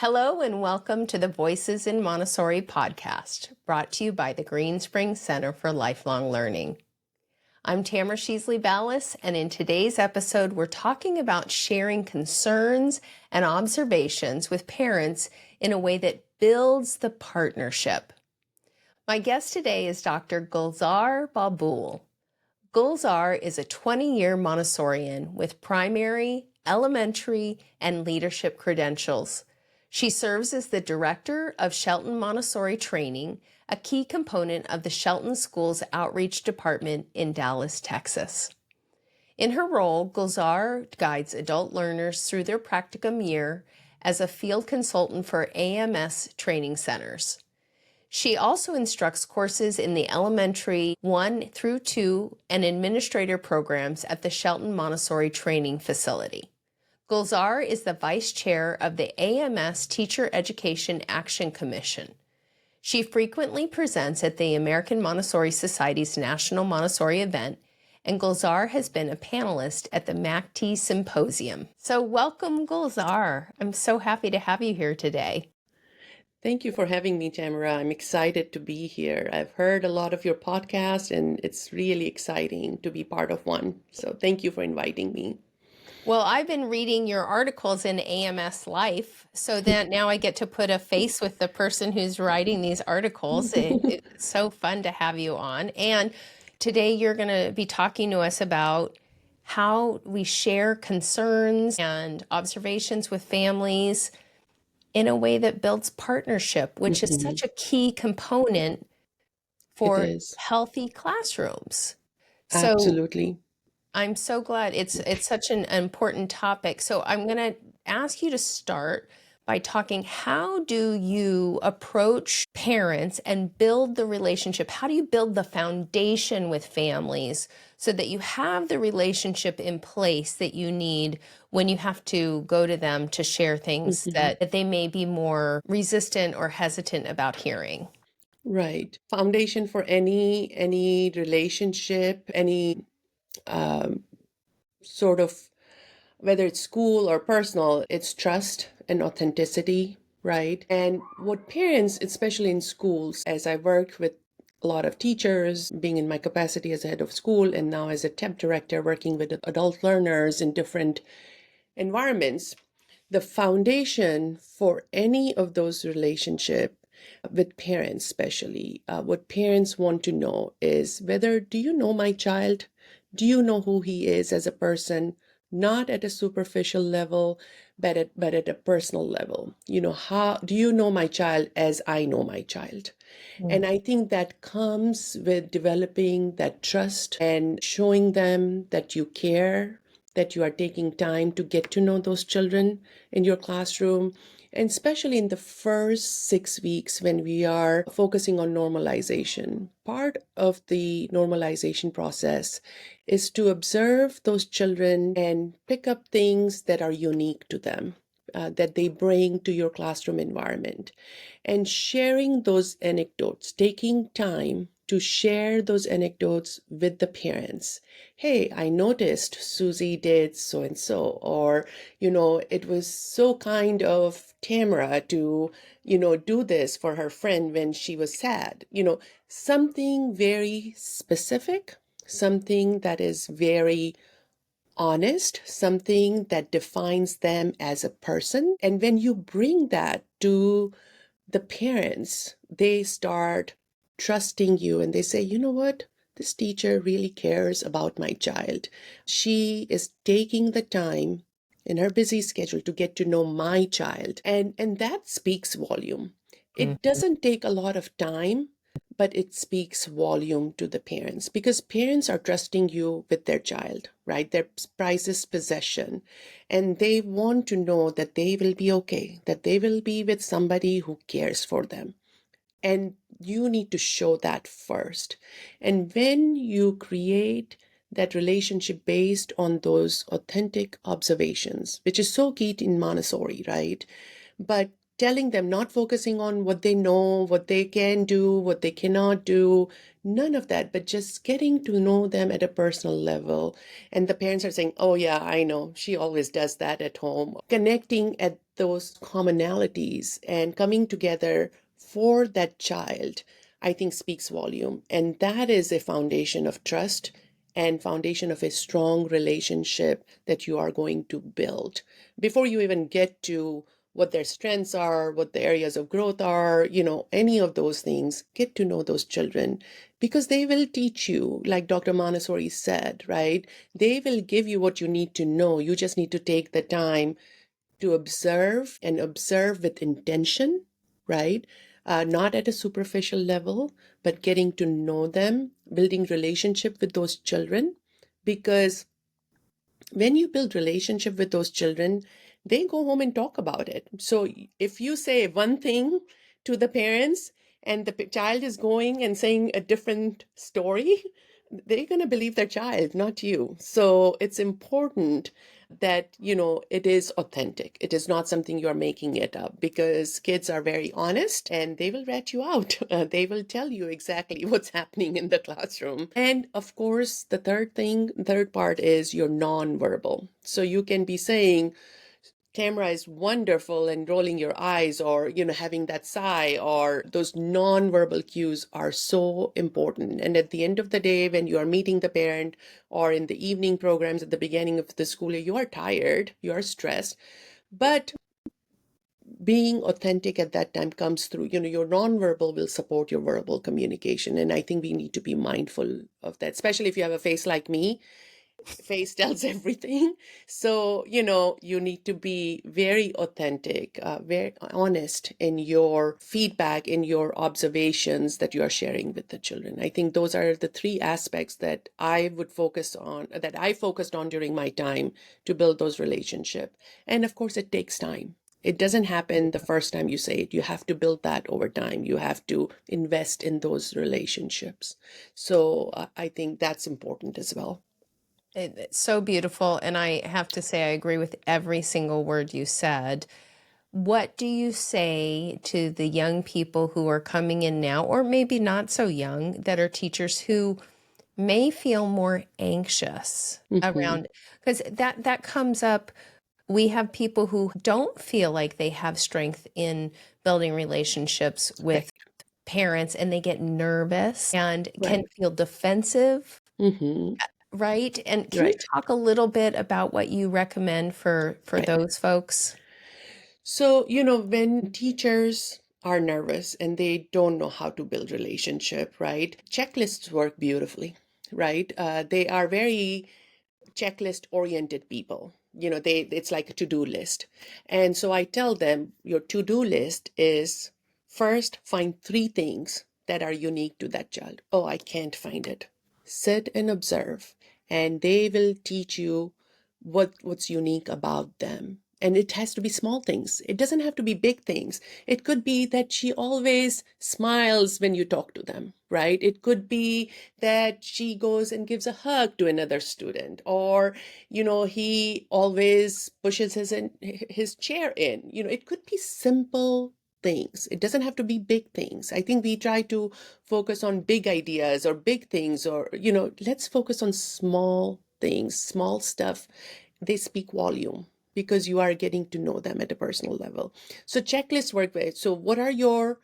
Hello and welcome to the Voices in Montessori podcast, brought to you by the Green Springs Center for Lifelong Learning. I'm Tamara Sheasley-Ballas, and in today's episode, we're talking about sharing concerns and observations with parents in a way that builds the partnership. My guest today is Dr. Gulzar Babool. Gulzar is a 20-year Montessorian with primary, elementary, and leadership credentials. She serves as the director of Shelton Montessori Training, a key component of the Shelton School's outreach department in Dallas, Texas. In her role, Gulzar guides adult learners through their practicum year as a field consultant for AMS training centers. She also instructs courses in the elementary 1 through 2 and administrator programs at the Shelton Montessori Training Facility. Gulzar is the vice chair of the AMS Teacher Education Action Commission. She frequently presents at the American Montessori Society's National Montessori event, and Gulzar has been a panelist at the MACT Symposium. So welcome, Gulzar. I'm so happy to have you here today. Thank you for having me, Tamara. I'm excited to be here. I've heard a lot of your podcasts, and it's really exciting to be part of one. So thank you for inviting me. Well, I've been reading your articles in AMS Life, so that now I get to put a face with the person who's writing these articles. It's so fun to have you on. And today you're going to be talking to us about how we share concerns and observations with families in a way that builds partnership, which is such a key component for healthy classrooms. So Absolutely. I'm so glad it's such an important topic. So I'm going to ask you to start by talking, how do you approach parents and build the relationship? How do you build the foundation with families so that you have the relationship in place that you need when you have to go to them to share things that they may be more resistant or hesitant about hearing? Right. Foundation for any relationship, any sort of, whether it's school or personal, it's trust and authenticity, right? And what parents, especially in schools, as I worked with a lot of teachers, being in my capacity as a head of school and now as a TEP director working with adult learners in different environments, the foundation for any of those relationships with parents, especially, what parents want to know is whether, do you know my child? Do you know who he is as a person? Not at a superficial level, but at a personal level. How do you know my child as I know my child? And I think that comes with developing that trust and showing them that you care, that you are taking time to get to know those children in your classroom. And especially in the first 6 weeks when we are focusing on normalization, part of the normalization process is to observe those children and pick up things that are unique to them, that they bring to your classroom environment. And sharing those anecdotes, taking time to share those anecdotes with the parents. Hey, I noticed Susie did so and so, or, it was so kind of Tamara to, do this for her friend when she was sad. Something very specific, something that is very honest, something that defines them as a person. And when you bring that to the parents, they start trusting you and they say, you know what? This teacher really cares about my child. She is taking the time in her busy schedule to get to know my child. And that speaks volume. It doesn't take a lot of time, but it speaks volume to the parents because parents are trusting you with their child, right? Their prized possession. And they want to know that they will be okay, that they will be with somebody who cares for them. And you need to show that first. And when you create that relationship based on those authentic observations, which is so key in Montessori, right? But telling them, not focusing on what they know, what they can do, what they cannot do, none of that, but just getting to know them at a personal level. And the parents are saying, oh, yeah, I know, she always does that at home. Connecting at those commonalities and coming together for that child, I think speaks volume. And that is a foundation of trust and foundation of a strong relationship that you are going to build before you even get to what their strengths are, what the areas of growth are, any of those things. Get to know those children because they will teach you, like Dr. Montessori said, right? They will give you what you need to know. You just need to take the time to observe and observe with intention, right? Not at a superficial level, but getting to know them, building relationship with those children. Because when you build relationship with those children, they go home and talk about it. So if you say one thing to the parents and the child is going and saying a different story, they're going to believe their child, not you. So it's important that, it is authentic. It is not something you're making it up, because kids are very honest and they will rat you out. They will tell you exactly what's happening in the classroom. And of course, the third part is your nonverbal. So you can be saying, Tamara is wonderful, and rolling your eyes, or having that sigh, or those non-verbal cues are so important. And at the end of the day, when you are meeting the parent, or in the evening programs at the beginning of the school year, you are tired, you are stressed, but being authentic at that time comes through. Your nonverbal will support your verbal communication, and I think we need to be mindful of that, especially if you have a face like me. Face tells everything. So, you need to be very authentic, very honest in your feedback, in your observations that you are sharing with the children. I think those are the three aspects that I focused on during my time to build those relationships. And of course, it takes time. It doesn't happen the first time you say it. You have to build that over time. You have to invest in those relationships. So I think that's important as well. It's so beautiful. And I have to say, I agree with every single word you said. What do you say to the young people who are coming in now, or maybe not so young, that are teachers who may feel more anxious Mm-hmm. around, because that comes up. We have people who don't feel like they have strength in building relationships with Right. parents, and they get nervous and can Right. feel defensive, Mm-hmm. right? And can you Right. talk a little bit about what you recommend for Right. those folks? So, when teachers are nervous and they don't know how to build relationship, right? Checklists work beautifully, right? They are very checklist oriented people. It's like a to-do list. And so I tell them, your to-do list is, first find three things that are unique to that child. Oh, I can't find it. Sit and observe, and they will teach you what's unique about them. And it has to be small things. It doesn't have to be big things. It could be that she always smiles when you talk to them, right? It could be that she goes and gives a hug to another student, or he always pushes his chair in. It could be simple things. It doesn't have to be big things. I think we try to focus on big ideas or big things, or let's focus on small things, small stuff. They speak volume because you are getting to know them at a personal level. So checklists work well. So what are your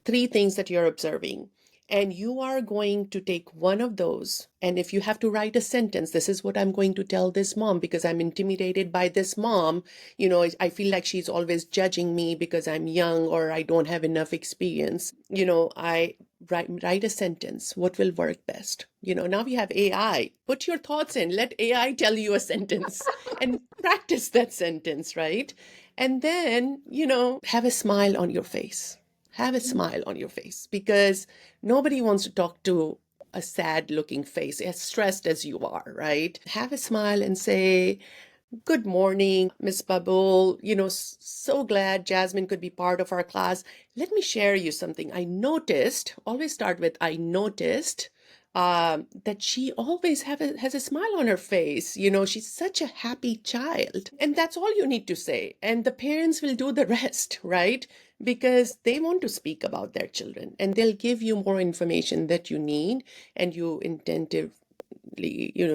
three things that you're observing? And you are going to take one of those. And if you have to write a sentence, this is what I'm going to tell this mom because I'm intimidated by this mom. I feel like she's always judging me because I'm young or I don't have enough experience. I write a sentence. What will work best? Now we have AI. Put your thoughts in. Let AI tell you a sentence and practice that sentence, right? And then, have a smile on your face. Have a smile on your face, because nobody wants to talk to a sad looking face, as stressed as you are, right? Have a smile and say, good morning, Miss Babool. So glad Jasmine could be part of our class. Let me share you something. I noticed, always start with, I noticed that she always has a smile on her face. She's such a happy child. And that's all you need to say. And the parents will do the rest, right? Because they want to speak about their children and they'll give you more information that you need, and you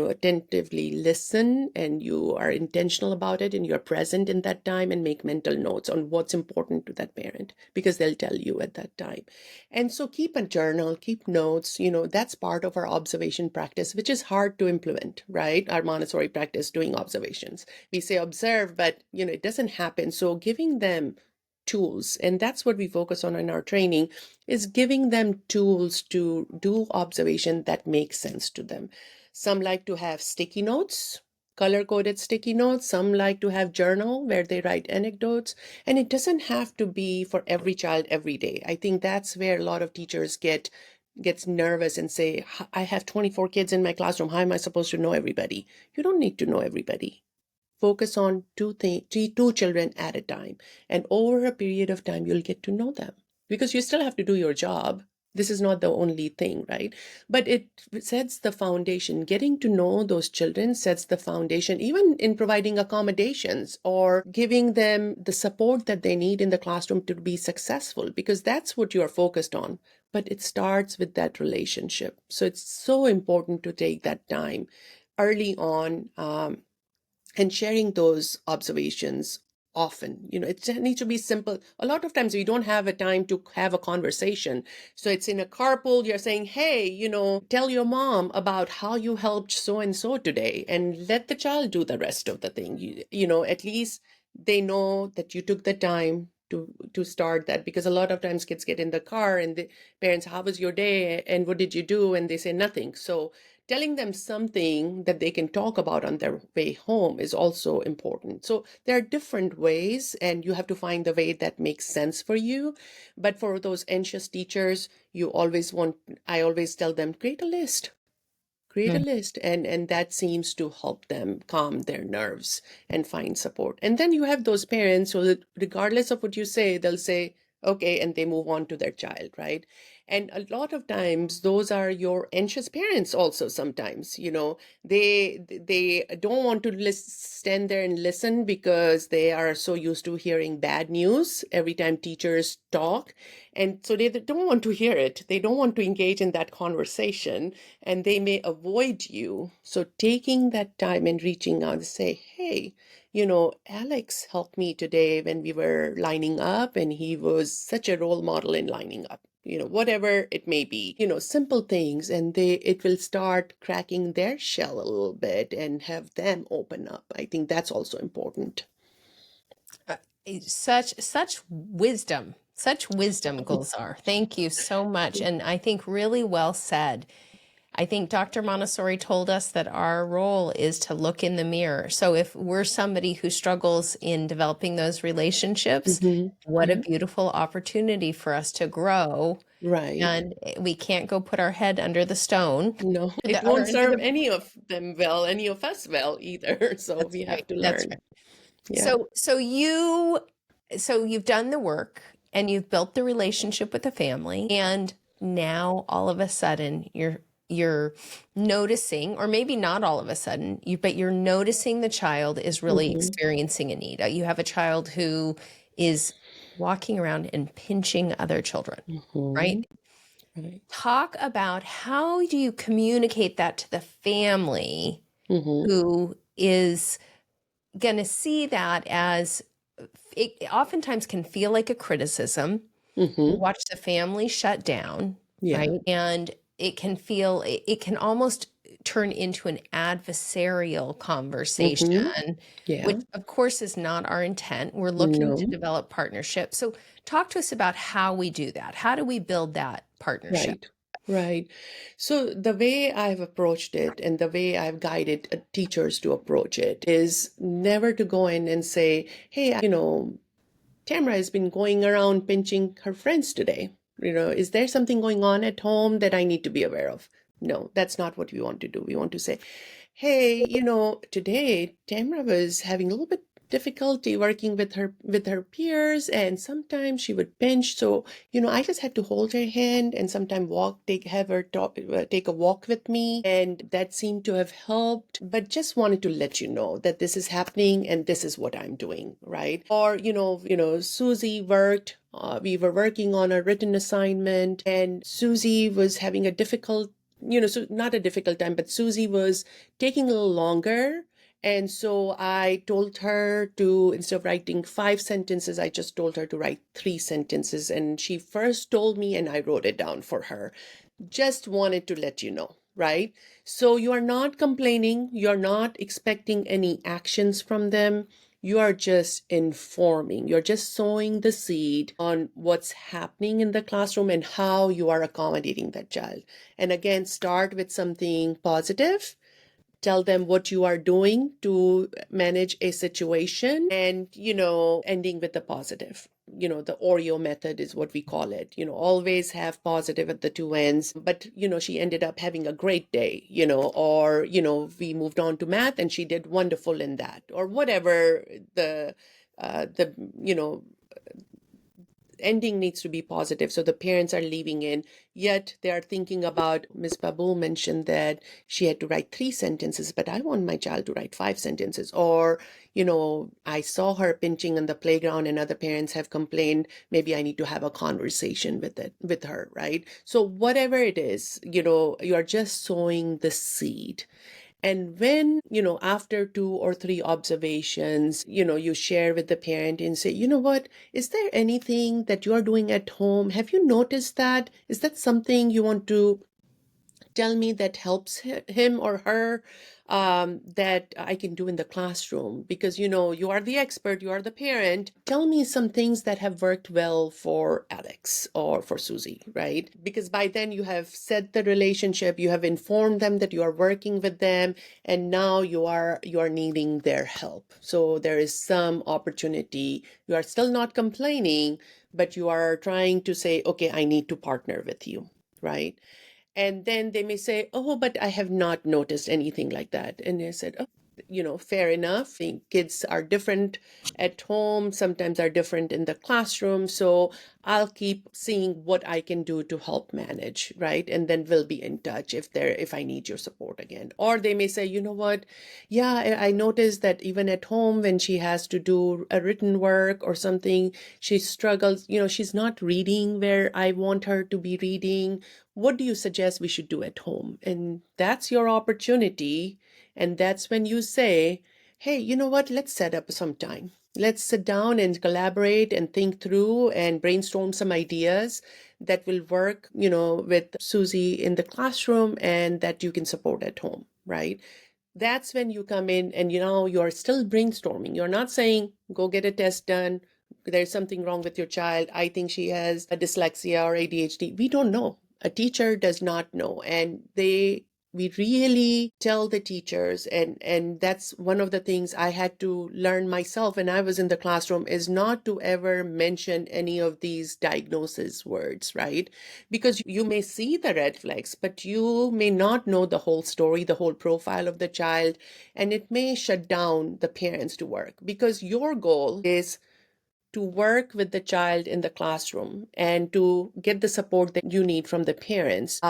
attentively listen, and you are intentional about it, and you're present in that time and make mental notes on what's important to that parent, because they'll tell you at that time. And so keep a journal, keep notes. That's part of our observation practice, which is hard to implement, right? Our Montessori practice, doing observations. We say observe, but it doesn't happen. So giving them tools, and that's what we focus on in our training, is giving them tools to do observation that makes sense to them. Some like to have sticky notes, color-coded sticky notes. Some like to have journal where they write anecdotes. And it doesn't have to be for every child every day. I think that's where a lot of teachers gets nervous and say, I have 24 kids in my classroom. How am I supposed to know everybody? You don't need to know everybody. Focus on two children at a time. And over a period of time, you'll get to know them, because you still have to do your job. This is not the only thing, right? But it sets the foundation. Getting to know those children sets the foundation, even in providing accommodations or giving them the support that they need in the classroom to be successful, because that's what you're focused on. But it starts with that relationship. So it's so important to take that time early on, and sharing those observations often. It needs to be simple. A lot of times we don't have a time to have a conversation. So it's in a carpool, you're saying, hey, tell your mom about how you helped so and so today, and let the child do the rest of the thing. At least they know that you took the time to start that, because a lot of times kids get in the car and the parents, how was your day and what did you do, and they say nothing. So telling them something that they can talk about on their way home is also important. So there are different ways, and you have to find the way that makes sense for you. But for those anxious teachers, I always tell them, create a list. Create a list, and that seems to help them calm their nerves and find support. And then you have those parents who, regardless of what you say, they'll say, okay, and they move on to their child, right? And a lot of times those are your anxious parents also. Sometimes, they don't want to stand there and listen, because they are so used to hearing bad news every time teachers talk. And so they don't want to hear it. They don't want to engage in that conversation, and they may avoid you. So taking that time and reaching out and say, hey, Alex helped me today when we were lining up, and he was such a role model in lining up. Whatever it may be, simple things, and it will start cracking their shell a little bit and have them open up. I think that's also important. Such wisdom, Gulzar. Thank you so much. And I think really well said. I think Dr. Montessori told us that our role is to look in the mirror. So if we're somebody who struggles in developing those relationships, what a beautiful opportunity for us to grow. Right. And we can't go put our head under the stone. No, it Or won't under serve the, any of them well, any of us well either. So that's we right. have to That's learn. right. Yeah. So you've done the work and you've built the relationship with the family, and now all of a sudden you're noticing, or maybe not all of a sudden, but you're noticing the child is really Mm-hmm. experiencing a need. You have a child who is walking around and pinching other children, right? Mm-hmm. Right. Talk about, how do you communicate that to the family Mm-hmm. who is going to see that as, it oftentimes can feel like a criticism. You Mm-hmm. watch the family shut down, Yeah. right? And it can almost turn into an adversarial Mm-hmm. conversation, which Yeah. of course is not our intent. We're looking to No. develop partnership. So talk to us about how we do that. How do we build that partnership? Right. Right. So the way I've approached it, and the way I've guided teachers to approach it, is never to go in and say, hey, Tamara has been going around pinching her friends today. Is there something going on at home that I need to be aware of? No, that's not what we want to do. We want to say, hey, today Tamara was having a little bit difficulty working with her peers, and sometimes she would pinch. So, I just had to hold her hand and sometimes have her take a walk with me, and that seemed to have helped. But just wanted to let you know that this is happening and this is what I'm doing, right? Or, Susie worked. We were working on a written assignment, and Susie was having a difficult, so not a difficult time, but Susie was taking a little longer. And so I told her to, instead of writing 5 sentences, I just told her to write 3 sentences. And she first told me, and I wrote it down for her. Just wanted to let you know, right? So you are not complaining. You're not expecting any actions from them. You are just informing. You're just sowing the seed on what's happening in the classroom and how you are accommodating that child. And again, start with something positive. Tell them what you are doing to manage a situation, and, ending with the positive. The Oreo method is what we call it. Always have positive at the two ends. But, she ended up having a great day, or, we moved on to math and she did wonderful in that, or whatever the ending needs to be positive. So the parents are leaving in, yet they are thinking about, Ms. Babool mentioned that she had to write 3 sentences, but I want my child to write 5 sentences. Or, I saw her pinching on the playground and other parents have complained, maybe I need to have a conversation with her, right? So whatever it is, you are just sowing the seed. And when, after 2 or 3 observations, you share with the parent and say, what, is there anything that you are doing at home? Have you noticed that? Is that something you want to tell me that helps him or her, that I can do in the classroom? Because, you are the expert, you are the parent. Tell me some things that have worked well for Alex or for Susie, right? Because by then you have set the relationship, you have informed them that you are working with them, and now you are needing their help. So there is some opportunity. You are still not complaining, but you are trying to say, okay, I need to partner with you, right? And then they may say, oh, but I have not noticed anything like that. And I said, oh, fair enough. The kids are different at home, sometimes are different in the classroom. So I'll keep seeing what I can do to help manage, right? And then we'll be in touch if I need your support again. Or they may say, you know what? Yeah, I noticed that even at home, when she has to do a written work or something, she struggles, she's not reading where I want her to be reading. What do you suggest we should do at home? And that's your opportunity. And that's when you say, hey, you know what? Let's set up some time. Let's sit down and collaborate and think through and brainstorm some ideas that will work, with Susie in the classroom and that you can support at home, right? That's when you come in and, you're still brainstorming. You're not saying, go get a test done. There's something wrong with your child. I think she has a dyslexia or ADHD. We don't know. A teacher does not know. And we really tell the teachers, and that's one of the things I had to learn myself when I was in the classroom, is not to ever mention any of these diagnosis words, right? Because you may see the red flags, but you may not know the whole story, the whole profile of the child, and it may shut down the parents to work, because your goal is to work with the child in the classroom and to get the support that you need from the parents.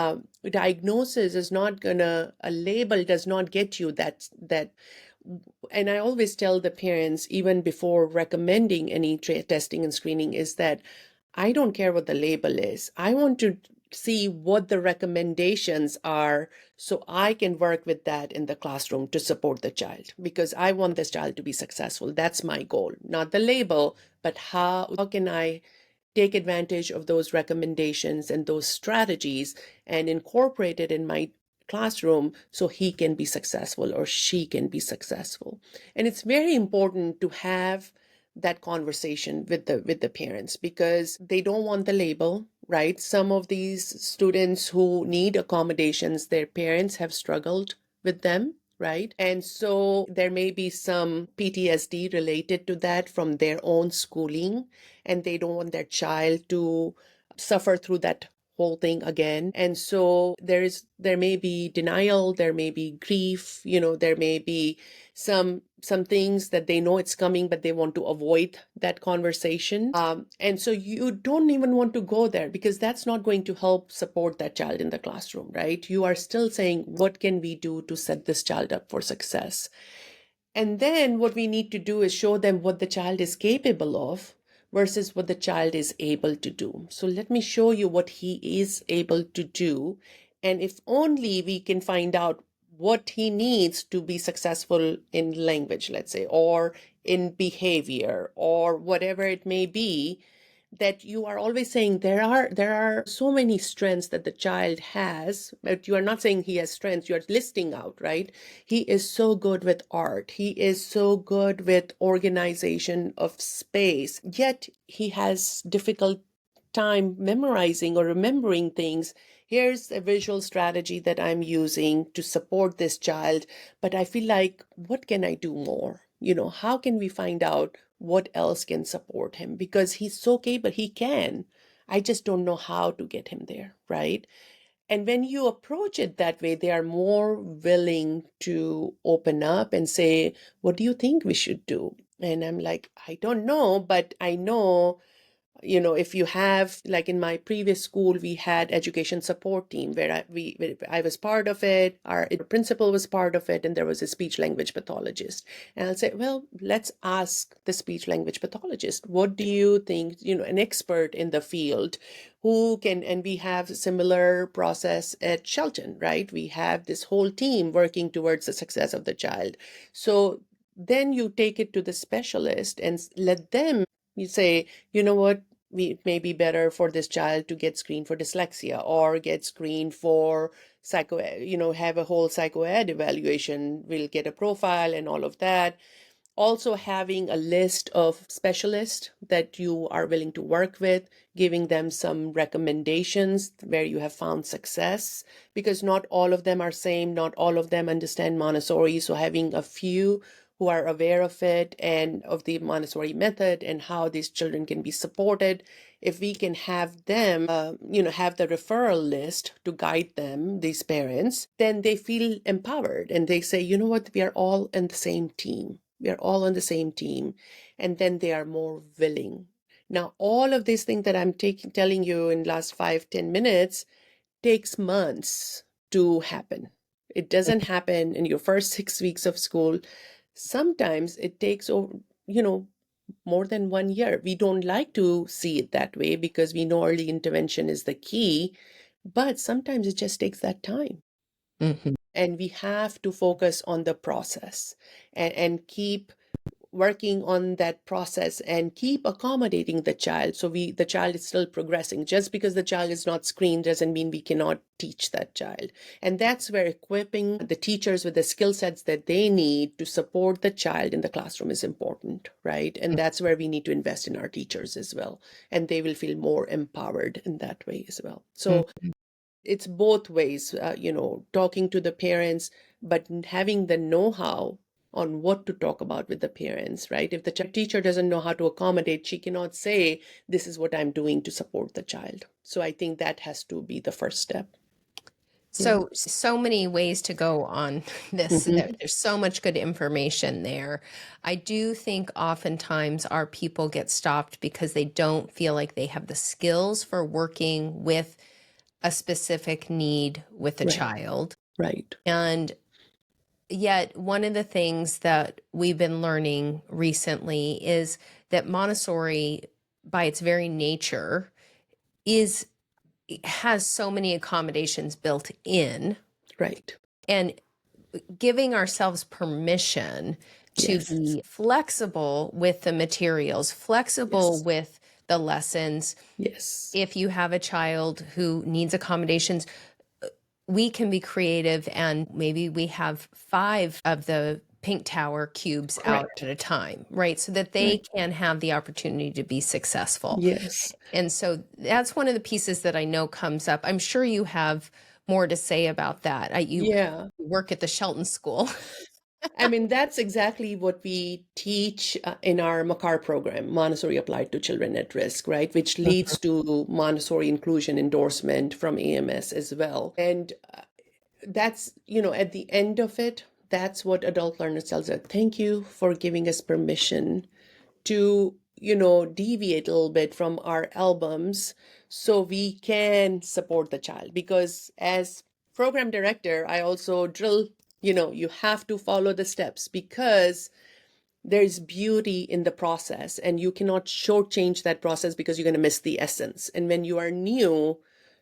Diagnosis is not gonna, a label does not get you that. And I always tell the parents, even before recommending any testing and screening, is that I don't care what the label is. I want to see what the recommendations are so I can work with that in the classroom to support the child, because I want this child to be successful. That's my goal, not the label, but how can I take advantage of those recommendations and those strategies and incorporate it in my classroom so he can be successful or she can be successful. And it's very important to have that conversation with the parents, because they don't want the label, right? Some of these students who need accommodations, their parents have struggled with them, right? And so there may be some PTSD related to that from their own schooling, and they don't want their child to suffer through that whole thing again. And so there may be denial, there may be grief, there may be some things that they know it's coming, but they want to avoid that conversation. And so you don't even want to go there because that's not going to help support that child in the classroom, right? You are still saying, what can we do to set this child up for success? And then what we need to do is show them what the child is capable of versus what the child is able to do. So let me show you what he is able to do. And if only we can find out what he needs to be successful in language, let's say, or in behavior, or whatever it may be, that you are always saying there are so many strengths that the child has, but you are not saying he has strengths, you are listing out, right? He is so good with art, he is so good with organization of space, yet he has difficult time memorizing or remembering things. Here's a visual strategy that I'm using to support this child, but I feel like, what can I do more? How can we find out what else can support him? Because he's so capable, he can. I just don't know how to get him there, right? And when you approach it that way, they are more willing to open up and say, what do you think we should do? And I'm like, I don't know, but I know, if you have, like in my previous school, we had education support team where I was part of it, our principal was part of it, and there was a speech language pathologist. And I'll say, well, let's ask the speech language pathologist, what do you think, an expert in the field who can, and we have a similar process at Shelton, right? We have this whole team working towards the success of the child. So then you take it to the specialist and let them, you say, you know what, it may be better for this child to get screened for dyslexia or get screened for have a whole psychoed evaluation. We'll get a profile and all of that. Also having a list of specialists that you are willing to work with, giving them some recommendations where you have found success, because not all of them are same, not all of them understand Montessori. So having a few who are aware of it and of the Montessori method and how these children can be supported. If we can have them, have the referral list to guide them, these parents, then they feel empowered and they say, you know what, we are all in the same team. We are all on the same team. And then they are more willing. Now, all of these things that I'm telling you in last 5-10 minutes takes months to happen. It doesn't happen in your first 6 weeks of school. Sometimes it takes more than 1 year. We don't like to see it that way because we know early intervention is the key, but sometimes it just takes that time. Mhm. And we have to focus on the process and keep working on that process and keep accommodating the child. So the child is still progressing. Just because the child is not screened doesn't mean we cannot teach that child. And that's where equipping the teachers with the skill sets that they need to support the child in the classroom is important, right? And that's where we need to invest in our teachers as well. And they will feel more empowered in that way as well. So it's both ways, talking to the parents, but having the know-how on what to talk about with the parents, right? If the teacher doesn't know how to accommodate, she cannot say, this is what I'm doing to support the child. So I think that has to be the first step. So many ways to go on this. Mhm. There's so much good information there. I do think oftentimes our people get stopped because they don't feel like they have the skills for working with a specific need with a Right, child. right, And yet, one of the things that we've been learning recently is that Montessori, by its very nature, is has so many accommodations built in, right. and giving ourselves permission to Yes, be flexible with the materials, flexible yes, with the lessons. yes, If you have a child who needs accommodations, we can be creative, and maybe we have 5 of the pink tower cubes out correct. at a time, right? So that they Right. can have the opportunity to be successful. Yes. And so that's one of the pieces that I know comes up. I'm sure you have more to say about that. You Yeah. work at the Shelton School. I mean, that's exactly what we teach in our MACAR program, Montessori Applied to Children at Risk, right? Which leads to Montessori inclusion endorsement from AMS as well. And that's, at the end of it, that's what adult learners tells us. Thank you for giving us permission to, deviate a little bit from our albums so we can support the child. Because as program director, I also drill, you have to follow the steps because there's beauty in the process and you cannot shortchange that process because you're going to miss the essence. And when you are new,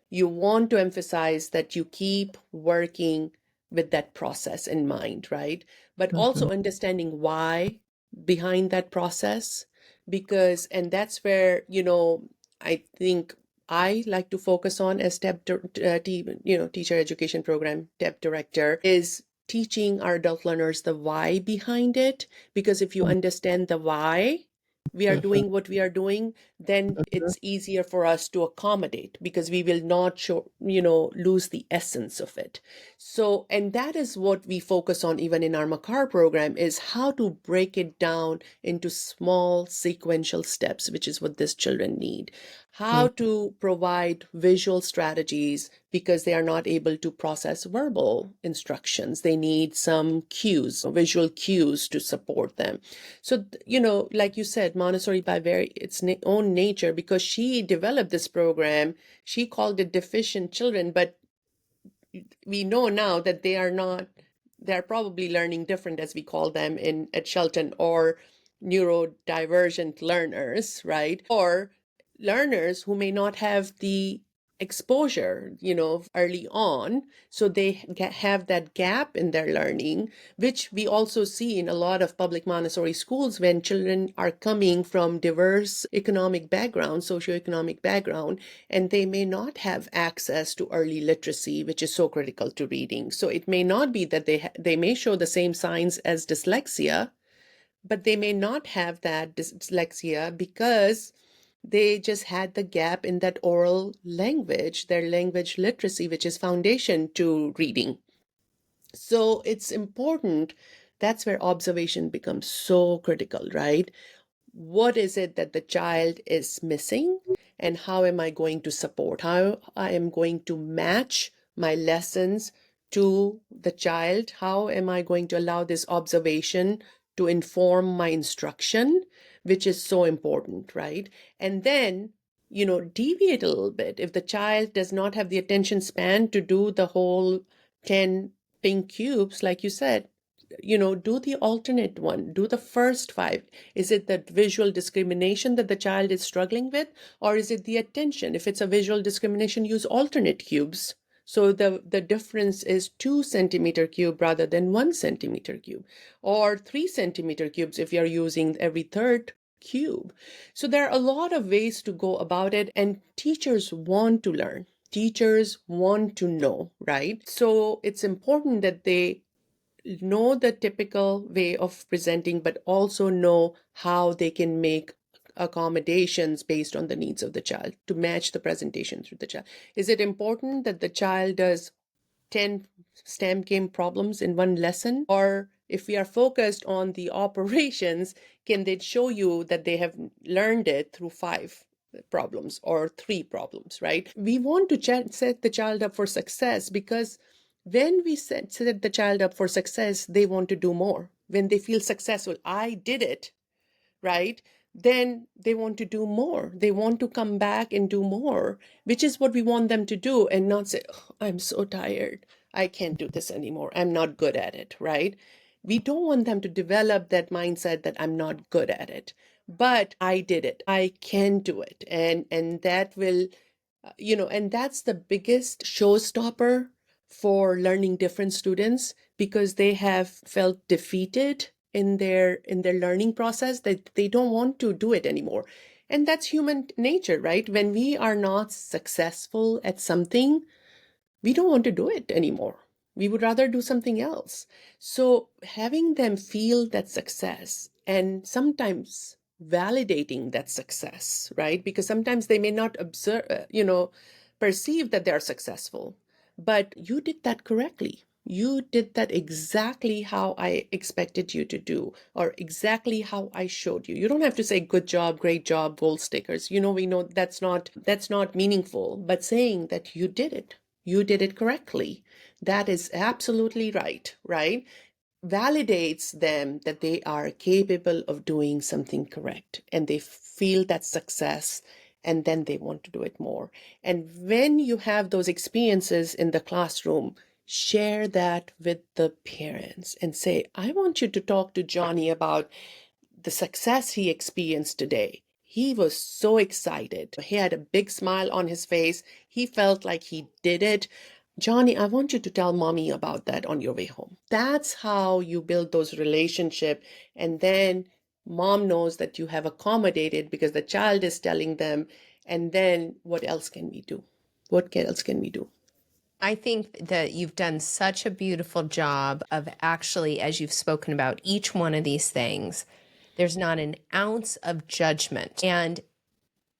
you want to emphasize that you keep working with that process in mind, right? But also understanding why behind that process, because, and that's where, I think I like to focus on as teacher education program DEP director is teaching our adult learners the why behind it. Because if you understand the why we are doing what we are doing, then it's easier for us to accommodate because we will not lose the essence of it. So, and that is what we focus on even in our Makar program, is how to break it down into small sequential steps, which is what these children need. How to provide visual strategies because they are not able to process verbal instructions. They need some cues, visual cues to support them. So, like you said, Montessori by its own nature, because she developed this program, she called it deficient children, but we know now that they're probably learning different, as we call them at Shelton, or neurodivergent learners, right? Or learners who may not have the exposure, early on. So they have that gap in their learning, which we also see in a lot of public Montessori schools when children are coming from diverse economic background, socioeconomic background, and they may not have access to early literacy, which is so critical to reading. So it may not be that they may show the same signs as dyslexia, but they may not have that dyslexia because they just had the gap in that oral language, their language literacy, which is foundation to reading. So it's important. That's where observation becomes so critical, right? What is it that the child is missing, and how am I going to support? How I am going to match my lessons to the child? How am I going to allow this observation to inform my instruction, which is so important, right? And then, deviate a little bit. If the child does not have the attention span to do the whole 10 pink cubes, like you said, do the alternate one, do the first 5. Is it the visual discrimination that the child is struggling with, or is it the attention? If it's a visual discrimination, use alternate cubes. So the difference is 2 centimeter cube rather than 1 centimeter cube, or 3 centimeter cubes if you're using every third cube. So there are a lot of ways to go about it, and teachers want to learn. Teachers want to know, right? So it's important that they know the typical way of presenting, but also know how they can make accommodations based on the needs of the child to match the presentation through the child. Is it important that the child does 10 STEM game problems in one lesson? Or if we are focused on the operations, can they show you that they have learned it through 5 problems or 3 problems, right? We want to set the child up for success, because when we set the child up for success, they want to do more. When they feel successful, I did it, right? Then they want to do more. They want to come back and do more, which is what we want them to do, and not say, oh, I'm so tired. I can't do this anymore. I'm not good at it, right? We don't want them to develop that mindset that I'm not good at it, but I did it. I can do it. And that will, and that's the biggest showstopper for learning different students, because they have felt defeated in their learning process, that they don't want to do it anymore. And that's human nature, right? When we are not successful at something, we don't want to do it anymore. We would rather do something else. So having them feel that success, and sometimes validating that success, right? Because sometimes they may not perceive that they're successful, but you did that correctly. You did that exactly how I expected you to do, or exactly how I showed you. You don't have to say good job, great job, gold stickers. We know that's not meaningful, but saying that you did it correctly. That is absolutely right, right? validates them that they are capable of doing something correct, and they feel that success, and then they want to do it more. And when you have those experiences in the classroom, share that with the parents and say, I want you to talk to Johnny about the success he experienced today. He was so excited. He had a big smile on his face. He felt like he did it. Johnny, I want you to tell mommy about that on your way home. That's how you build those relationships. And then mom knows that you have accommodated because the child is telling them. And then what else can we do? What else can we do? I think that you've done such a beautiful job of actually, as you've spoken about each one of these things, there's not an ounce of judgment. And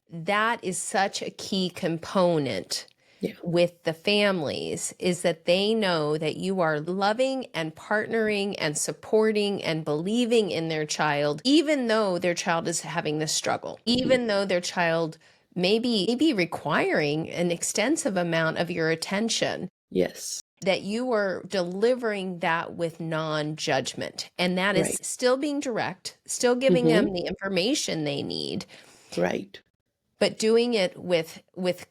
that is such a key component Yeah. with the families, is that they know that you are loving and partnering and supporting and believing in their child, even though their child is having this struggle, even though their child may be requiring an extensive amount of your attention. Yes. That you are delivering that with non-judgment. And that is Right. still being direct, still giving them the information they need, Right. but doing it with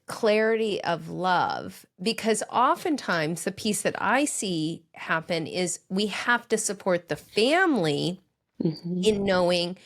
clarity of love. Because oftentimes the piece that I see happen is we have to support the family in knowing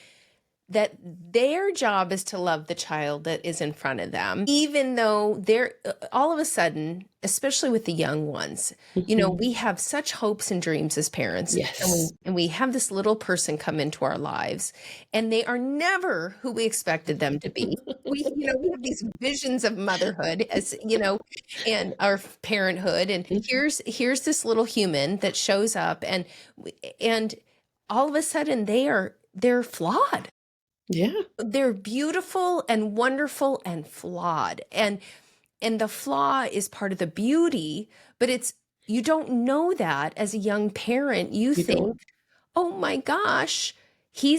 that their job is to love the child that is in front of them, even though they're all of a sudden, especially with the young ones, you know, we have such hopes and dreams as parents. Yes. And we have this little person come into our lives, and they are never who we expected them to be. We have these visions of motherhood, as you know, and our parenthood. And here's this little human that shows up, and all of a sudden they're flawed. Yeah. They're beautiful and wonderful and flawed. And the flaw is part of the beauty, but you don't know that as a young parent. You You think, don't. "Oh my gosh, he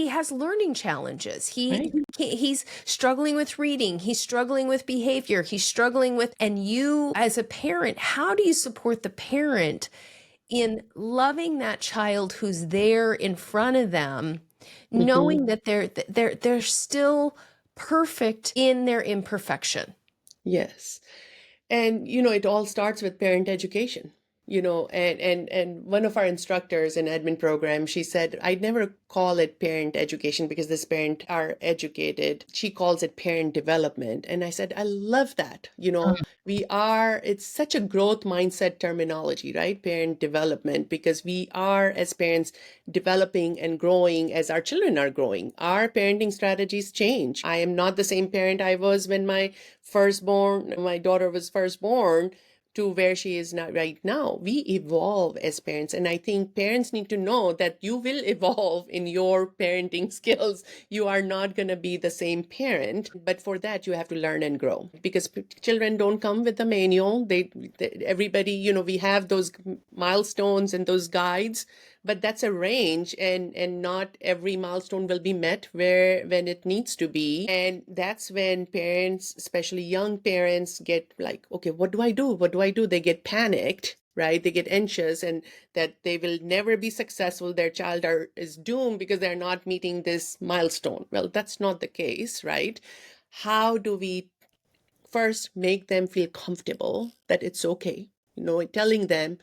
has learning challenges. Right. He's struggling with reading, he's struggling with behavior, he's struggling with." And you as a parent, how do you support the parent in loving that child who's there in front of them, knowing that they're still perfect in their imperfection? Yes. And it all starts with parent education. And one of our instructors in admin program, she said, I'd never call it parent education because this parent are educated. She calls it parent development. And I said, I love that. It's such a growth mindset terminology, right? Parent development, because we are, as parents, developing and growing as our children are growing. Our parenting strategies change. I am not the same parent I was when my daughter was first born, to where she is not right now. We evolve as parents. And I think parents need to know that you will evolve in your parenting skills. You are not going to be the same parent, but for that, you have to learn and grow, because children don't come with a manual. Everybody, we have those milestones and those guides, but that's a range, and not every milestone will be met when it needs to be. And that's when parents, especially young parents, get like, okay, what do I do? What do I do? They get panicked, right? They get anxious, and that they will never be successful. Their child is doomed because they're not meeting this milestone. Well, that's not the case, right? How do we first make them feel comfortable that it's okay? Telling them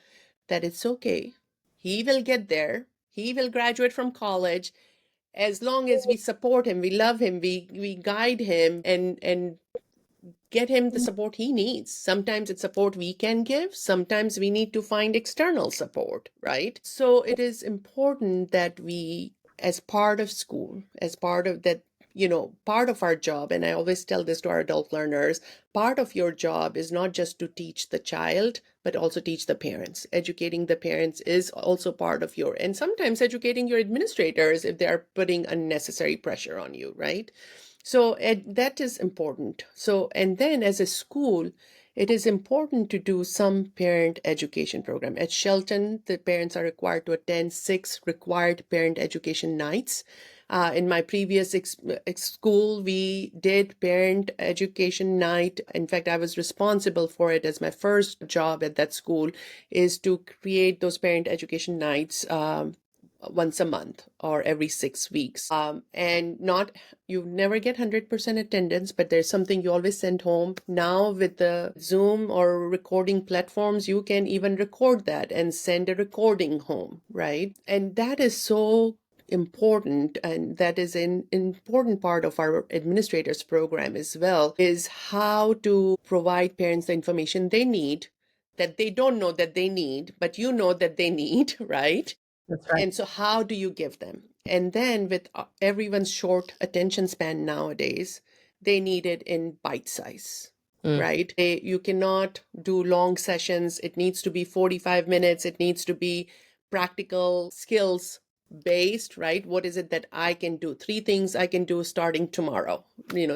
that it's okay. He will get there. He will graduate from college. As long as we support him, we love him, we guide him, and get him the support he needs. Sometimes it's support we can give. Sometimes we need to find external support, right? So it is important that we, as part of school, as part of that, part of our job, and I always tell this to our adult learners, part of your job is not just to teach the child, but also teach the parents. Educating the parents is also part of and sometimes educating your administrators if they are putting unnecessary pressure on you, right? So that is important. So, and then as a school, it is important to do some parent education program. At Shelton, the parents are required to attend 6 required parent education nights. In my previous school, we did parent education night. In fact, I was responsible for it as my first job at that school, is to create those parent education nights once a month or every 6 weeks. And not, you never get 100% attendance, but there's something you always send home. Now with the Zoom or recording platforms, you can even record that and send a recording home, right? And that is so important, and that is an important part of our administrators program as well, is how to provide parents the information they need that they don't know that they need, but you know that they need, right? That's right. And so, how do you give them? And then, with everyone's short attention span nowadays, they need it in bite size, Mm. right? You cannot do long sessions. It needs to be 45 minutes. It needs to be practical skills based, right? What is it that I can do? 3 things I can do starting tomorrow,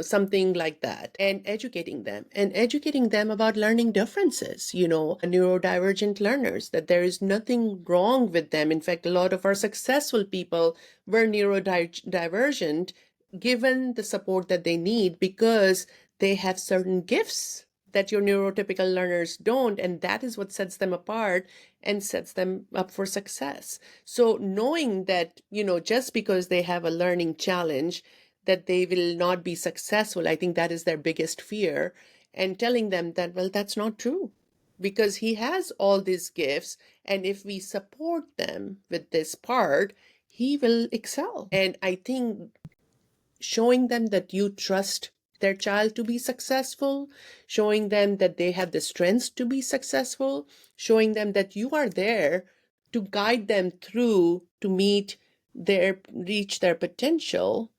something like that. And educating them about learning differences, neurodivergent learners, that there is nothing wrong with them. In fact, a lot of our successful people were neurodivergent given the support that they need because they have certain gifts that your neurotypical learners don't, and that is what sets them apart and sets them up for success. So knowing that, just because they have a learning challenge, that they will not be successful, I think that is their biggest fear, and telling them that, well, that's not true, because he has all these gifts, and if we support them with this part, he will excel. And I think showing them that you trust their child to be successful, showing them that they have the strengths to be successful, showing them that you are there to guide them through to reach their potential,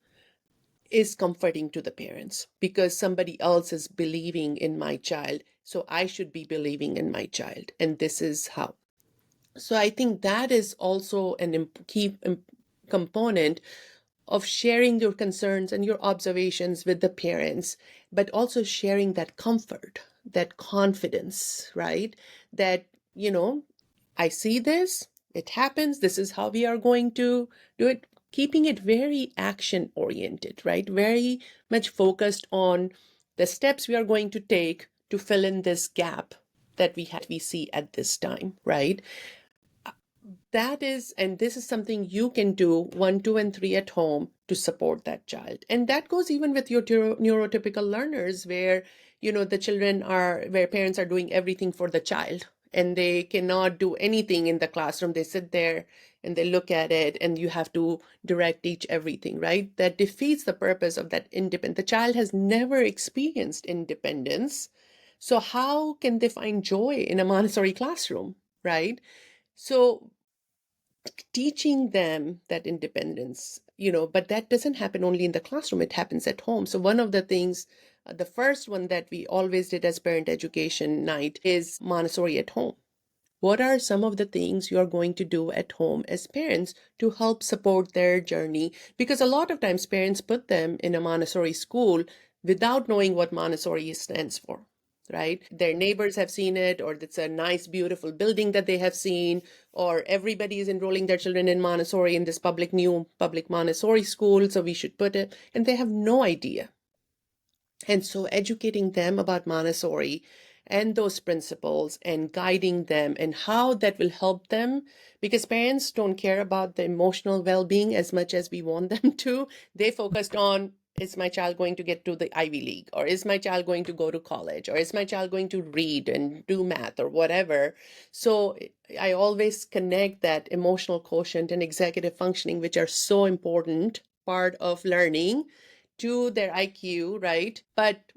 is comforting to the parents, because somebody else is believing in my child, so I should be believing in my child, and this is how. So I think that is also an key component of sharing your concerns and your observations with the parents, but also sharing that comfort, that confidence, right? That, I see this, it happens, this is how we are going to do it, keeping it very action oriented, right? Very much focused on the steps we are going to take to fill in this gap that we see at this time, right? This is something you can do 1, 2, and 3 at home to support that child. And that goes even with your neurotypical learners, where, where parents are doing everything for the child and they cannot do anything in the classroom. They sit there and they look at it and you have to direct, teach everything, right? That defeats the purpose of that independence. The child has never experienced independence. So how can they find joy in a Montessori classroom, right? So teaching them that independence, but that doesn't happen only in the classroom, it happens at home. So one of the things, the first one that we always did as parent education night is Montessori at home. What are some of the things you are going to do at home as parents to help support their journey? Because a lot of times parents put them in a Montessori school without knowing what Montessori stands for, right? Their neighbors have seen it, or it's a nice, beautiful building that they have seen, or everybody is enrolling their children in Montessori in this new public Montessori school, so we should put it, and they have no idea. And so educating them about Montessori and those principles and guiding them and how that will help them, because parents don't care about the emotional well-being as much as we want them to. They focused on, is my child going to get to the Ivy League, or is my child going to go to college, or is my child going to read and do math or whatever. So I always connect that emotional quotient and executive functioning, which are so important part of learning, to their IQ, right? But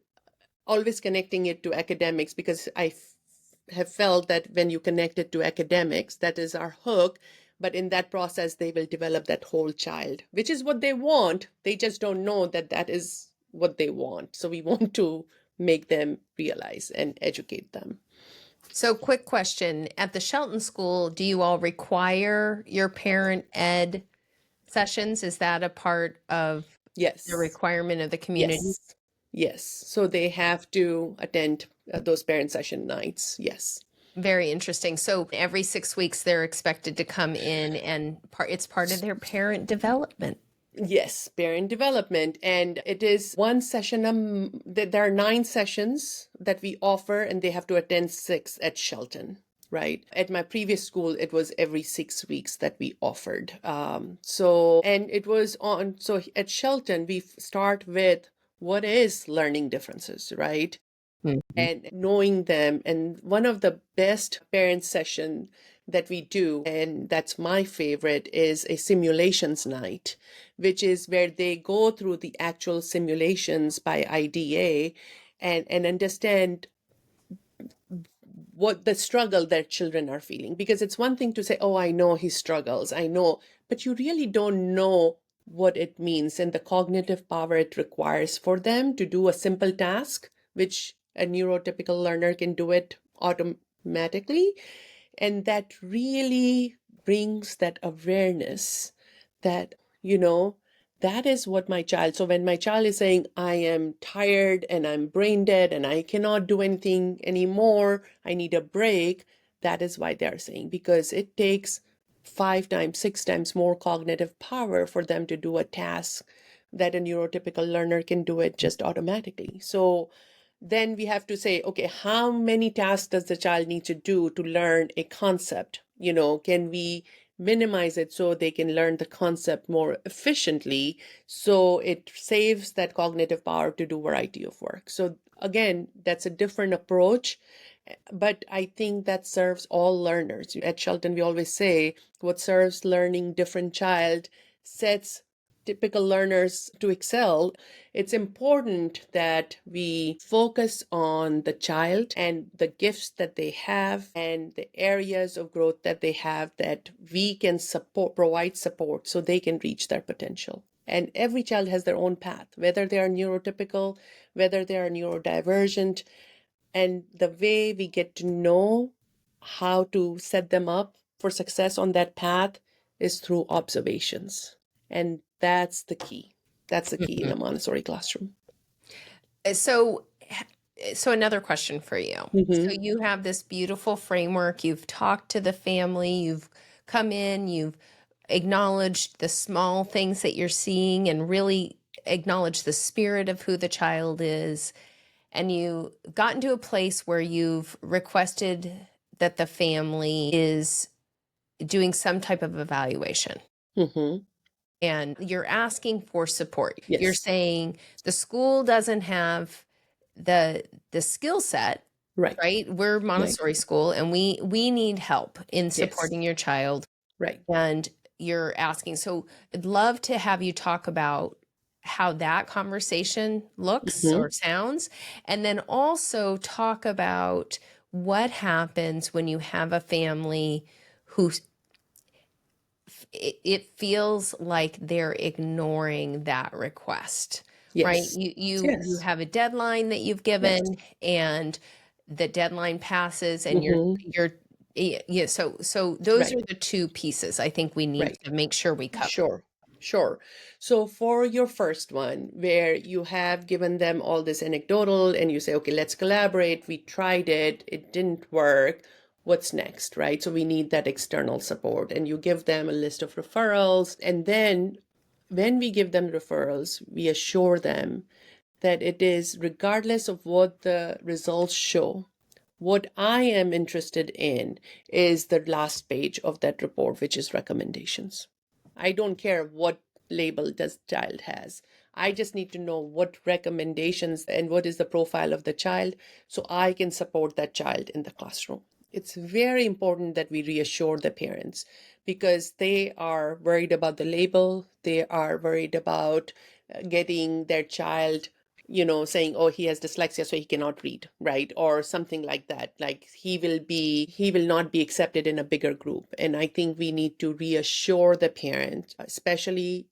always connecting it to academics, because I have felt that when you connect it to academics, that is our hook. But in that process, they will develop that whole child, which is what they want. They just don't know that that is what they want. So we want to make them realize and educate them. So, quick question. At the Shelton School, do you all require your parent ed sessions? Is that a part of the Yes. requirement of the community? Yes. Yes. So they have to attend those parent session nights. Yes. Very interesting. So every 6 weeks, they're expected to come in and it's part of their parent development. Yes, parent development. And it is one session. There are 9 sessions that we offer, and they have to attend 6 at Shelton. Right. At my previous school, it was every 6 weeks that we offered. And it was so at Shelton, we start with what is learning differences, right? Mhm. And knowing them. And one of the best parent session that we do, and that's my favorite, is a simulations night, which is where they go through the actual simulations by IDA and understand what the struggle that children are feeling. Because it's one thing to say, oh, I know he struggles, I know, but you really don't know what it means and the cognitive power it requires for them to do a simple task, which a neurotypical learner can do it automatically. And that really brings that awareness that, you know, that is what my child. So when my child is saying, I am tired and I'm brain dead and I cannot do anything anymore, I need a break, that is why they're saying, because it takes 5 times, 6 times more cognitive power for them to do a task that a neurotypical learner can do it just automatically. So then we have to say, okay, how many tasks does the child need to do to learn a concept? Can we minimize it so they can learn the concept more efficiently, so it saves that cognitive power to do a variety of work? So again, that's a different approach, but I think that serves all learners. At Shelton, we always say what serves learning different child sets typical learners to excel. It's important that we focus on the child and the gifts that they have and the areas of growth that they have, that we can provide support so they can reach their potential. And every child has their own path, whether they are neurotypical, whether they are neurodivergent. And the way we get to know how to set them up for success on that path is through observations. And that's the key. That's the key in a Montessori classroom. So, so another question for you. So Mm-hmm. you have this beautiful framework. You've talked to the family. You've come in. You've acknowledged the small things that you're seeing and really acknowledged the spirit of who the child is. And you gotten to a place where you've requested that the family is doing some type of evaluation. Mm-hmm. And you're asking for support. You're Yes. saying the school doesn't have the skill set, Right. right? We're Right. Montessori school and we need help in Yes. supporting your child. Right. And you're asking. So I'd love to have you talk about how that conversation looks Mm-hmm. or sounds, and then also talk about what happens when you have a family who it feels like they're ignoring that request, right? Yes. You Yes. have a deadline that you've Yes. given, and the deadline passes, and Mm-hmm. yeah. So those Right. are the two pieces I think we need Right. to make sure we cover. Sure, sure. So for your first one, where you have given them all this anecdotal and you say, okay, let's collaborate. We tried it. It didn't work. What's next, right? So we need that external support. And you give them a list of referrals. And then when we give them referrals, we assure them that it is regardless of what the results show. What I am interested in is the last page of that report, which is recommendations. I don't care what label this child has. I just need to know what recommendations and what is the profile of the child so I can support that child in the classroom. It's very important that we reassure the parents because they are worried about the label. They are worried about getting their child, saying, oh, he has dyslexia, so he cannot read, right? Or something like that. Like he will not be accepted in a bigger group. And I think we need to reassure the parent, especially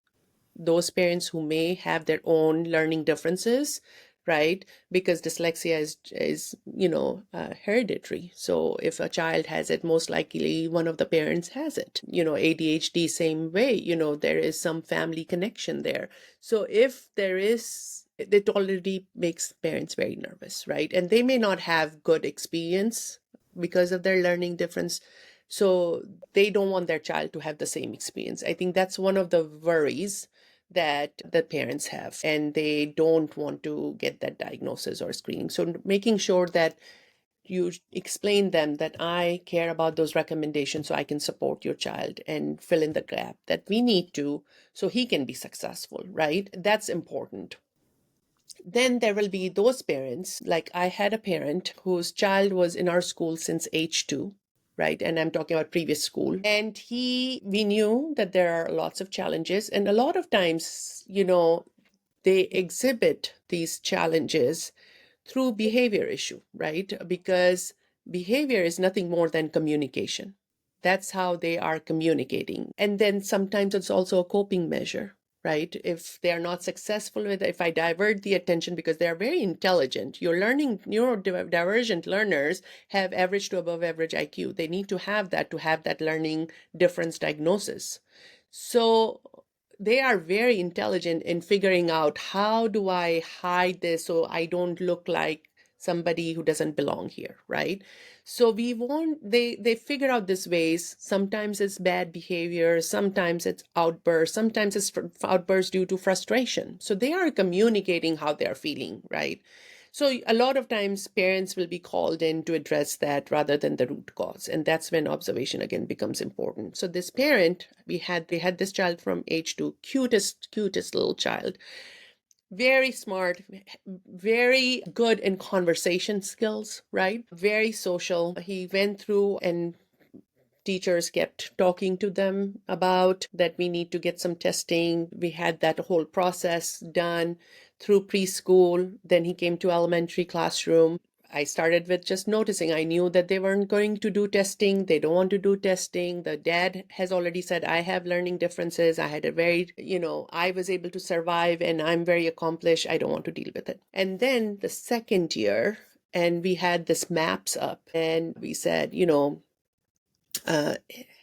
those parents who may have their own learning differences, right? Because dyslexia is hereditary. So if a child has it, most likely one of the parents has it. ADHD, same way. There is some family connection there. So if there is it already makes parents very nervous, right? And they may not have good experience because of their learning difference. So they don't want their child to have the same experience. I think that's one of the worries that the parents have, and they don't want to get that diagnosis or screening. So making sure that you explain them that I care about those recommendations so I can support your child and fill in the gap that we need to so he can be successful, right? That's important. Then there will be those parents, like I had a parent whose child was in our school since age 2, right? And I'm talking about previous school. And we knew that there are lots of challenges. And a lot of times, they exhibit these challenges through behavior issue, right? Because behavior is nothing more than communication. That's how they are communicating. And then sometimes it's also a coping measure, right? If they're not successful with it, if I divert the attention, because they're very intelligent, you're learning, neurodivergent learners have average to above average IQ. They need to have that learning difference diagnosis. So they are very intelligent in figuring out, how do I hide this so I don't look like somebody who doesn't belong here, right? So they figure out these ways. Sometimes it's bad behavior, sometimes it's outbursts, sometimes it's outbursts due to frustration. So they are communicating how they're feeling, right? So a lot of times parents will be called in to address that rather than the root cause. And that's when observation again becomes important. So this parent, they had this child from age 2, cutest little child, very smart, very good in conversation skills, right? Very social. He went through, and teachers kept talking to them about that we need to get some testing. We had that whole process done through preschool. Then he came to elementary classroom. I started with just noticing. I knew that they weren't going to do testing. They don't want to do testing. The dad has already said, I have learning differences. I had a very, I was able to survive and I'm very accomplished. I don't want to deal with it. And then the second year, and we had this maps up, and we said, uh,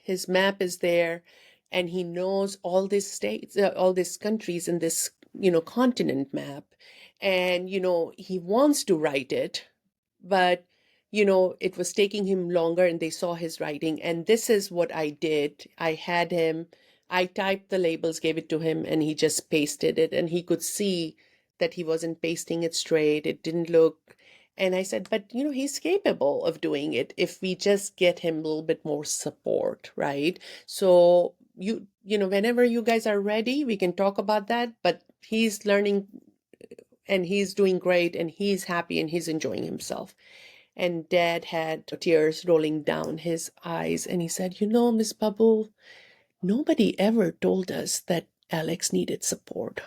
his map is there, and he knows all these states, all these countries in this, continent map. And, he wants to write it, but, it was taking him longer, and they saw his writing. And this is what I did. I typed the labels, gave it to him, and he just pasted it. And he could see that he wasn't pasting it straight. It didn't look. And I said, but he's capable of doing it if we just get him a little bit more support, right? So whenever you guys are ready, we can talk about that. But he's learning and he's doing great and he's happy and he's enjoying himself. And Dad had tears rolling down his eyes, and he said, Miss Babool, nobody ever told us that Alex needed support.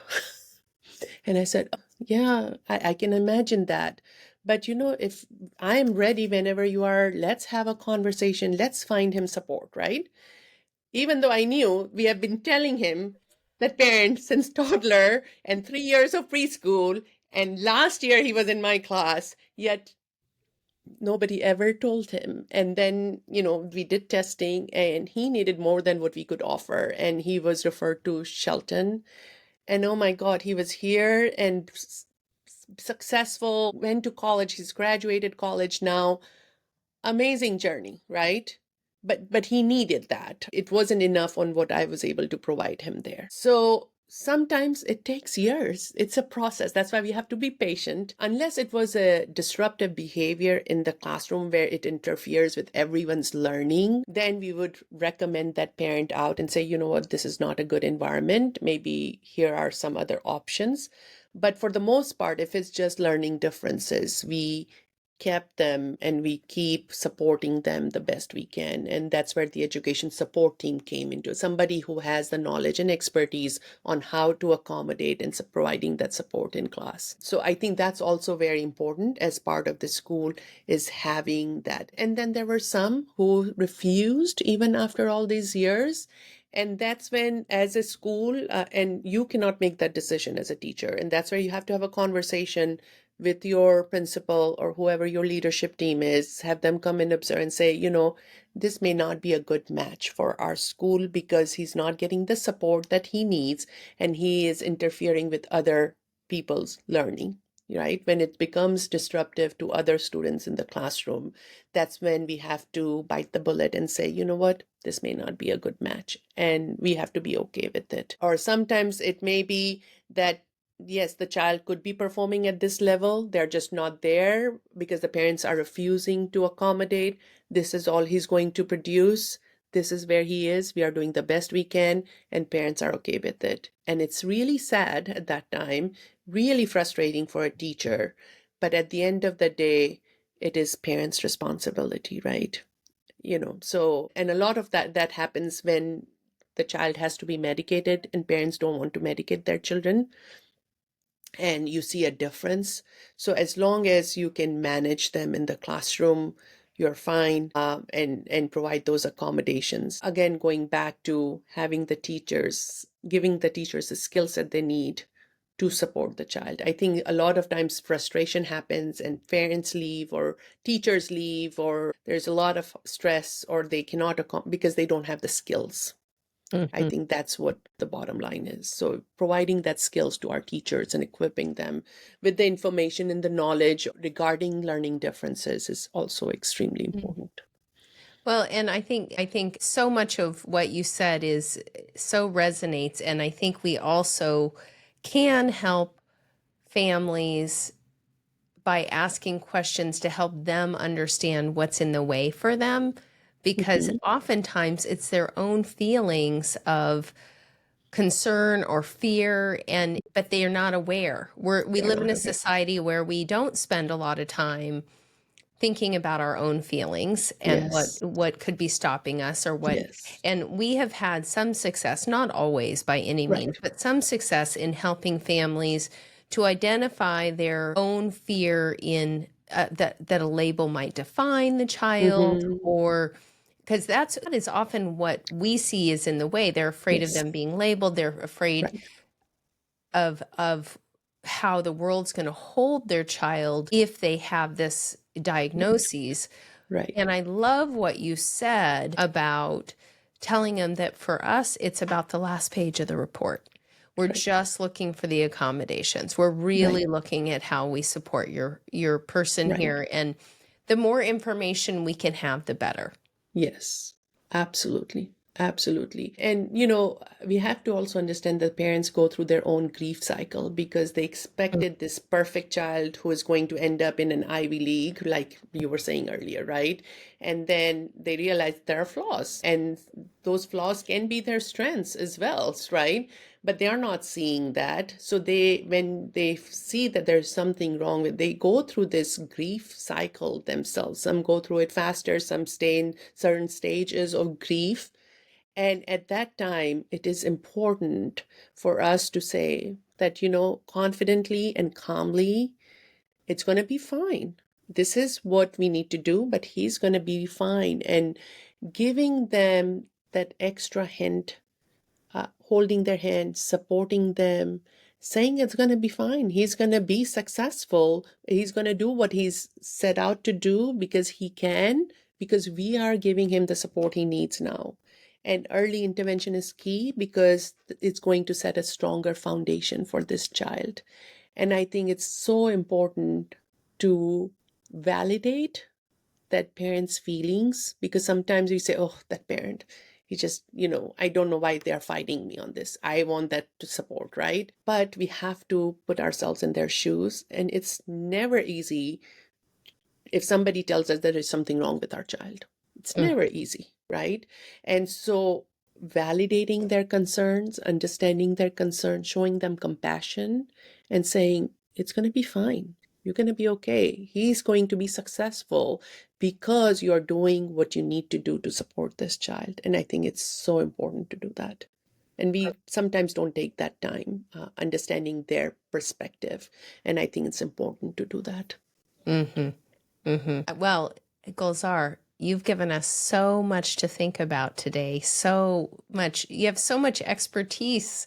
And I said, yeah, I can imagine that. But if I'm ready whenever you are, let's have a conversation. Let's find him support, right? Even though I knew we have been telling him that parents since toddler and 3 years of preschool, and last year he was in my class, yet nobody ever told him. And then, we did testing, and he needed more than what we could offer. And he was referred to Shelton. And oh my God, he was here and successful, went to college. He's graduated college now. Amazing journey, right? But he needed that. It wasn't enough on what I was able to provide him there. So sometimes it takes years. It's a process. That's why we have to be patient. Unless it was a disruptive behavior in the classroom where it interferes with everyone's learning, then we would recommend that parent out and say, you know what, this is not a good environment. Maybe here are some other options. But for the most part, if it's just learning differences, we kept them and we keep supporting them the best we can. And that's where the education support team came into, somebody who has the knowledge and expertise on how to accommodate and providing that support in class. So I think that's also very important as part of the school, is having that. And then there were some who refused even after all these years. And that's when, as a school, and you cannot make that decision as a teacher. And that's where you have to have a conversation with your principal or whoever your leadership team is, have them come and observe and say, this may not be a good match for our school because he's not getting the support that he needs, and he is interfering with other people's learning, right? When it becomes disruptive to other students in the classroom, that's when we have to bite the bullet and say, you know what, this may not be a good match, and we have to be okay with it. Or sometimes it may be that, yes, the child could be performing at this level, they're just not there because the parents are refusing to accommodate. This is all he's going to produce. This is where he is. We are doing the best we can, and parents are okay with it. And it's really sad at that time, really frustrating for a teacher. But at the end of the day, it is parents' responsibility, right? So, and a lot of that happens when the child has to be medicated and parents don't want to medicate their children, and you see a difference. So as long as you can manage them in the classroom, you're fine, and provide those accommodations. Again, going back to having the teachers, giving the teachers the skill set they need to support the child. I think a lot of times frustration happens and parents leave or teachers leave, or there's a lot of stress, or they cannot because they don't have the skills. I Mhm. think that's what the bottom line is. So providing that skills to our teachers and equipping them with the information and the knowledge regarding learning differences is also extremely important. Well, and I think so much of what you said is so resonates, and I think we also can help families by asking questions to help them understand what's in the way for them, because Hmm. oftentimes it's their own feelings of concern or fear, and but they are not aware. We They're live in not a aware. society where we don't spend a lot of time thinking about our own feelings and Yes. what could be stopping us, or what. Yes. And we have had some success, not always by any Right. means, but some success in helping families to identify their own fear in that a label might define the child, Hmm. or because that is often what we see is in the way. They're afraid of Yes. them being labeled. They're afraid Right. of how the world's going to hold their child if they have this Right. diagnoses. Right. And I love what you said about telling them that for us, it's about the last page of the report. We're Right. just looking for the accommodations. We're Right. really looking at how we support your person Right. here. And the more information we can have, the better. Yes, absolutely. Absolutely. And, we have to also understand that parents go through their own grief cycle because they expected this perfect child who is going to end up in an Ivy League, like you were saying earlier, right? And then they realize there are flaws, and those flaws can be their strengths as well, right? But they are not seeing that. So when they see that there's something wrong with, they go through this grief cycle themselves. Some go through it faster, some stay in certain stages of grief. And at that time, it is important for us to say that, confidently and calmly, it's going to be fine. This is what we need to do, but he's going to be fine. And giving them that extra hint, holding their hand, supporting them, saying it's going to be fine. He's going to be successful. He's going to do what he's set out to do because he can, because we are giving him the support he needs now. And early intervention is key because it's going to set a stronger foundation for this child. And I think it's so important to validate that parent's feelings, because sometimes we say, oh, that parent, he just, I don't know why they're fighting me on this. I want that to support, right? But we have to put ourselves in their shoes. And it's never easy if somebody tells us there is something wrong with our child. It's Mm. never easy, right? And so validating their concerns, understanding their concerns, showing them compassion, and saying, it's going to be fine. You're going to be okay. He's going to be successful because you're doing what you need to do to support this child. And I think it's so important to do that. And we sometimes don't take that time understanding their perspective. And I think it's important to do that. Mm-hmm. Mm-hmm. Well, Gulzar, you've given us so much to think about today. So much. You have so much expertise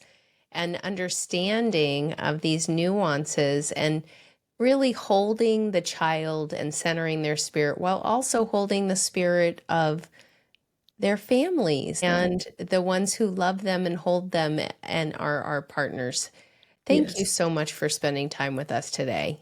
and understanding of these nuances, and really holding the child and centering their spirit while also holding the spirit of their families and the ones who love them and hold them and are our partners. Thank you Yes. so much for spending time with us today.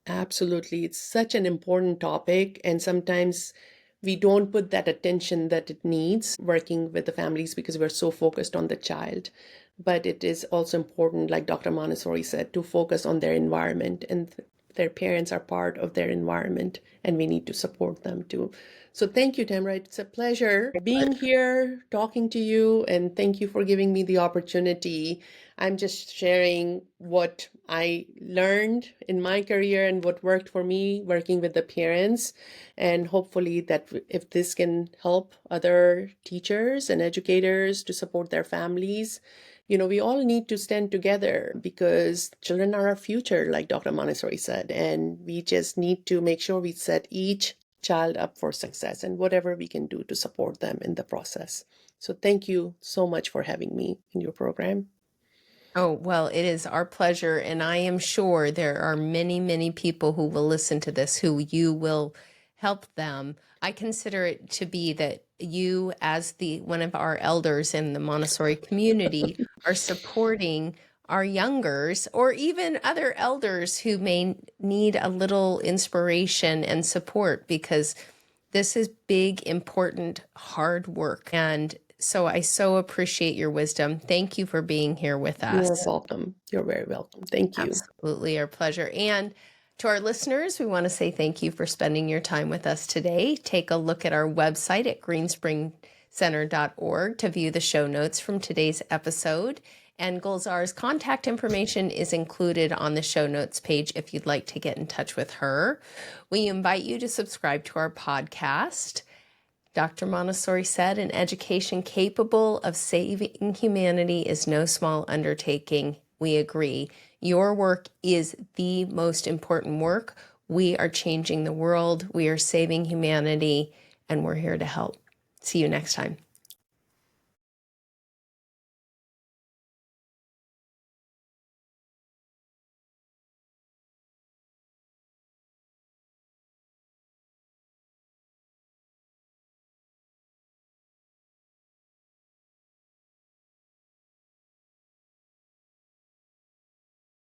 Absolutely. It's such an important topic, and sometimes we don't put that attention that it needs working with the families because we're so focused on the child. But it is also important, like Dr. Montessori said, to focus on their environment, and their parents are part of their environment, and we need to support them too. So thank you, Tamara. It's a pleasure being here, talking to you, and thank you for giving me the opportunity. I'm just sharing what I learned in my career and what worked for me working with the parents. And hopefully, that if this can help other teachers and educators to support their families, we all need to stand together because children are our future, like Dr. Montessori said. And we just need to make sure we set each child up for success and whatever we can do to support them in the process. So thank you so much for having me in your program. Oh, well, it is our pleasure. And I am sure there are many, many people who will listen to this who you will help them. I consider it to be that you, as the one of our elders in the Montessori community, are supporting our youngers or even other elders who may need a little inspiration and support because this is big, important, hard work. And so I so appreciate your wisdom. Thank you for being here with You're us. welcome. You're very welcome. Thank you. Absolutely our pleasure. And to our listeners, we want to say thank you for spending your time with us today. Take a look at our website at greenspringcenter.org to view the show notes from today's episode. And Gulzar's contact information is included on the show notes page if you'd like to get in touch with her. We invite you to subscribe to our podcast. Dr. Montessori said, an education capable of saving humanity is no small undertaking. We agree. Your work is the most important work. We are changing the world. We are saving humanity, and we're here to help. See you next time.